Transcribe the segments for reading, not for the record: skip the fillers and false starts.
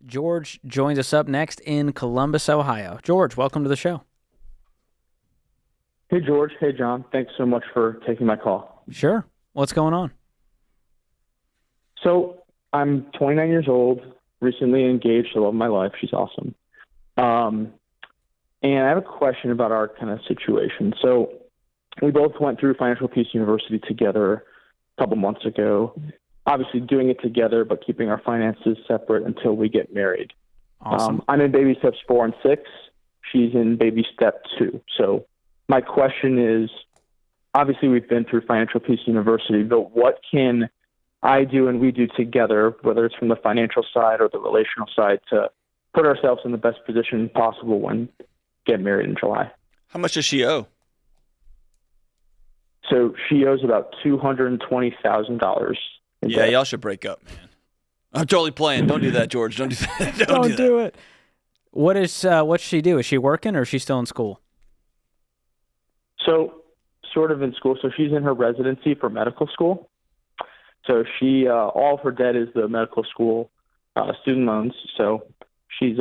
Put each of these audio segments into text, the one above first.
George joins us up next in Columbus, Ohio. George, welcome to the show. Hey, George. Hey, John. Thanks so much for taking my call. Sure. What's going on? So I'm 29 years old, recently engaged. I love my life. She's awesome. And I have a question about our kind of situation. So we both went through Financial Peace University together a couple months ago, obviously doing it together, but keeping our finances separate until we get married. Awesome. I'm in baby steps 4 and 6. She's in baby step 2. So my question is, obviously we've been through Financial Peace University, but what can I do and we do together, whether it's from the financial side or the relational side, to put ourselves in the best position possible when get married in July? How much does she owe? So she owes about $220,000. Yeah, y'all should break up, man. I'm totally playing. Don't do that, George. Don't do that. Don't do it. What's she do? Is she working or is she still in school? So sort of in school. So she's in her residency for medical school. So she, all of her debt is the medical school student loans. So she's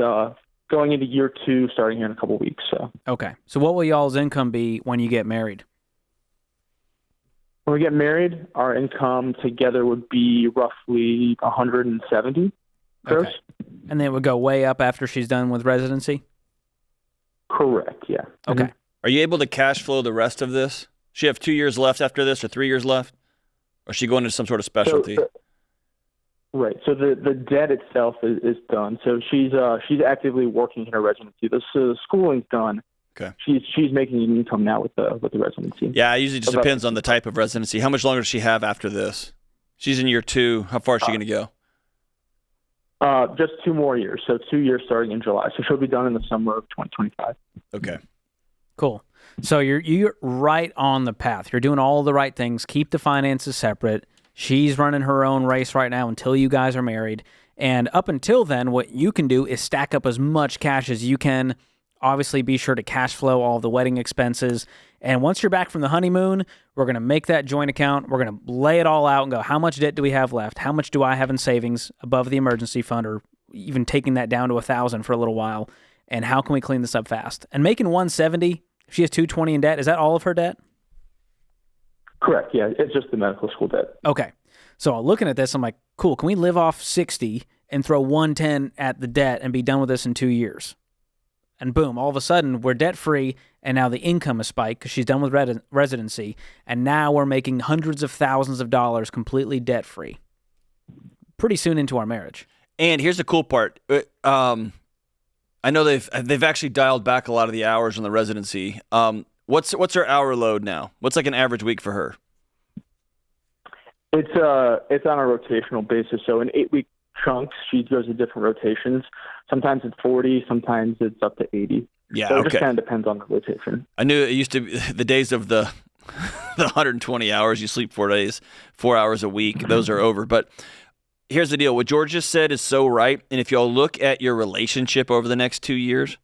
going into year 2, starting here in a couple weeks. So Okay. So what will y'all's income be when you get married? when we get married, our income together would be roughly 170 gross. Okay. And then it would go way up after she's done with residency? Correct. Yeah. Okay. Are you able to cash flow the rest of this? She have 2 years left after this, or 3 years left? Or is she going into some sort of specialty? Right. So the debt itself is done. So she's actively working in her residency. The schooling's done. Okay. She's making an income now with the residency. Yeah, it usually just depends on the type of residency. How much longer does she have after this? She's in year 2. How far is she going to go? Just 2 more years. So 2 years starting in July. So she'll be done in the summer of 2025. Okay. Cool. So you're right on the path. You're doing all the right things. Keep the finances separate. She's running her own race right now until you guys are married. And up until then, what you can do is stack up as much cash as you can. Obviously, be sure to cash flow all the wedding expenses. And once you're back from the honeymoon, we're going to make that joint account. We're going to lay it all out and go, how much debt do we have left? How much do I have in savings above the emergency fund, or even taking that down to $1,000 for a little while? And how can we clean this up fast? And making 170, if she has 220 in debt, is that all of her debt? Correct. Yeah, it's just the medical school debt. Okay. So looking at this, I'm like, cool, can we live off 60 and throw 110 at the debt and be done with this in 2 years? And boom, all of a sudden, we're debt-free, and now the income has spiked because she's done with residency, and now we're making hundreds of thousands of dollars completely debt-free pretty soon into our marriage. And here's the cool part. I know they've actually dialed back a lot of the hours on the residency. What's her hour load now? What's like an average week for her? It's on a rotational basis. So in 8-week chunks, she goes to different rotations. Sometimes it's 40, sometimes it's up to 80. Yeah, so it okay. just kind of depends on the rotation. I knew it used to be the days of the 120 hours. You sleep 4 days, 4 hours a week. Those are over. But here's the deal. What George just said is so right. And if y'all look at your relationship over the next 2 years,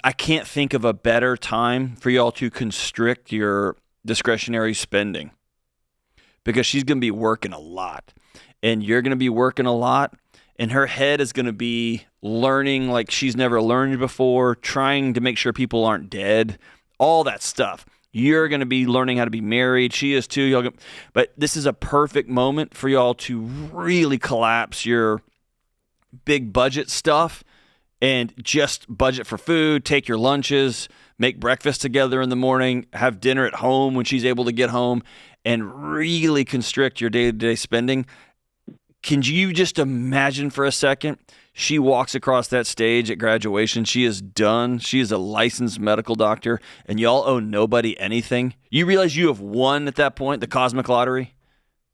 I can't think of a better time for y'all to constrict your discretionary spending, because she's going to be working a lot and you're going to be working a lot, and her head is going to be learning like she's never learned before, trying to make sure people aren't dead, all that stuff. You're going to be learning how to be married. She is too. But this is a perfect moment for y'all to really collapse your big budget stuff and just budget for food, take your lunches, make breakfast together in the morning, have dinner at home when she's able to get home, and really constrict your day-to-day spending. Can you just imagine for a second? She walks across that stage at graduation. She is done. She is a licensed medical doctor, and y'all owe nobody anything. You realize you have won at that point, the cosmic lottery?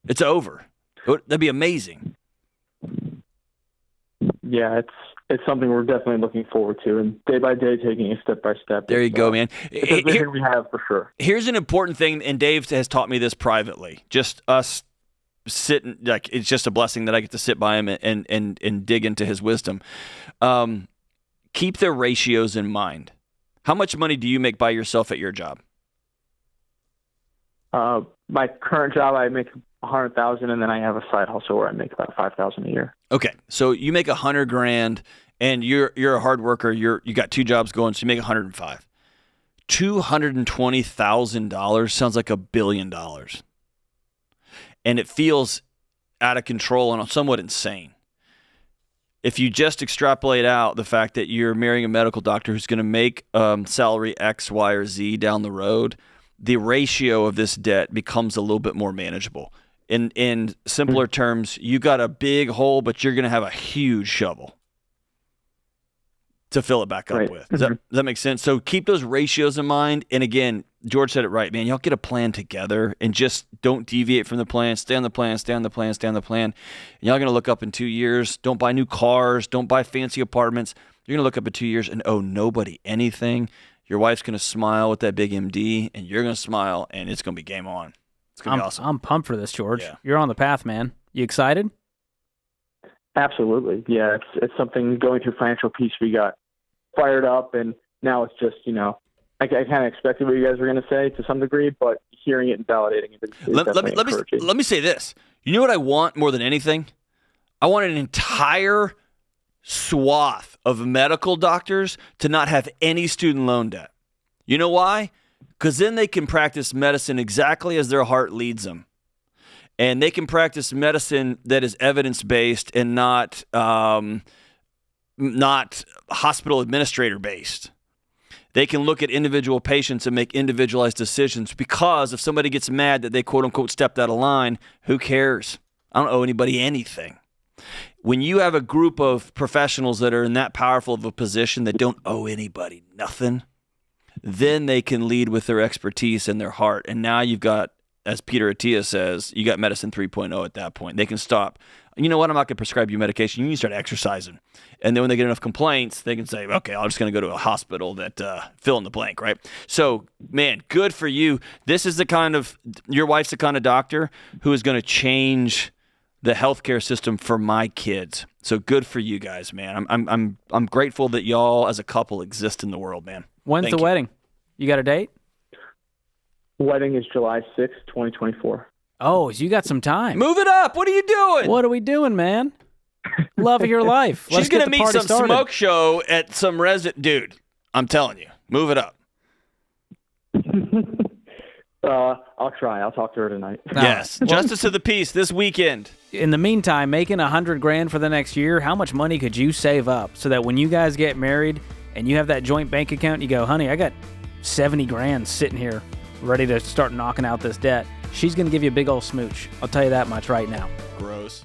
It's over. That'd be amazing. Yeah, it's something we're definitely looking forward to, and day by day, taking it step by step. There you go, man. It's a vision we have for sure. Here's an important thing, and Dave has taught me this privately. Just us sitting, like, it's just a blessing that I get to sit by him and dig into his wisdom. Keep the ratios in mind. How much money do you make by yourself at your job? My current job, I make 100,000, and then I have a side hustle where I make about 5,000 a year. Okay, so you make $100,000, and you're a hard worker. You got 2 jobs going, so you make 105. $220,000 sounds like $1 billion, and it feels out of control and somewhat insane. If you just extrapolate out the fact that you're marrying a medical doctor who's going to make salary X, Y, or Z down the road, the ratio of this debt becomes a little bit more manageable. In simpler terms, you got a big hole, but you're going to have a huge shovel to fill it back up with. Does that make sense? So keep those ratios in mind. And again, George said it right, man. Y'all get a plan together and just don't deviate from the plan. Stay on the plan, stay on the plan, stay on the plan. And y'all going to look up in 2 years. Don't buy new cars. Don't buy fancy apartments. You're going to look up in 2 years and owe nobody anything. Your wife's going to smile with that big MD, and you're going to smile, and it's going to be game on. It's going to be awesome. I'm pumped for this, George. Yeah. You're on the path, man. You excited? Absolutely. Yeah, it's something going through financial peace. We got fired up, and now it's just, I kind of expected what you guys were going to say to some degree, but hearing it and validating it is definitely encouraging. Let me say this. You know what I want more than anything? I want an entire swath of medical doctors to not have any student loan debt. You know why? Because then they can practice medicine exactly as their heart leads them. And they can practice medicine that is evidence-based and not hospital administrator-based. They can look at individual patients and make individualized decisions, because if somebody gets mad that they quote-unquote stepped out of line, who cares? I don't owe anybody anything. When you have a group of professionals that are in that powerful of a position that don't owe anybody nothing, then they can lead with their expertise and their heart. And now you've got, as Peter Attia says, you got medicine 3.0 at that point. They can stop. You know what? I'm not going to prescribe you medication. You need to start exercising. And then when they get enough complaints, they can say, okay, I'm just going to go to a hospital that fill in the blank, right? So, man, good for you. This is your wife's the kind of doctor who is going to change the healthcare system for my kids. So good for you guys, man. I'm grateful that y'all as a couple exist in the world, man. When's the wedding? You got a date? Wedding is July 6th, 2024. Oh, so you got some time. Move it up. What are you doing? What are we doing, man? Love of your life. She's going to meet some smoke show at some resident. Dude, I'm telling you, move it up. I'll try. I'll talk to her tonight. Yes. Justice of the Peace this weekend. In the meantime, making $100,000 for the next year, how much money could you save up so that when you guys get married and you have that joint bank account, you go, honey, I got $70,000 sitting here ready to start knocking out this debt. She's going to give you a big old smooch. I'll tell you that much right now. Gross.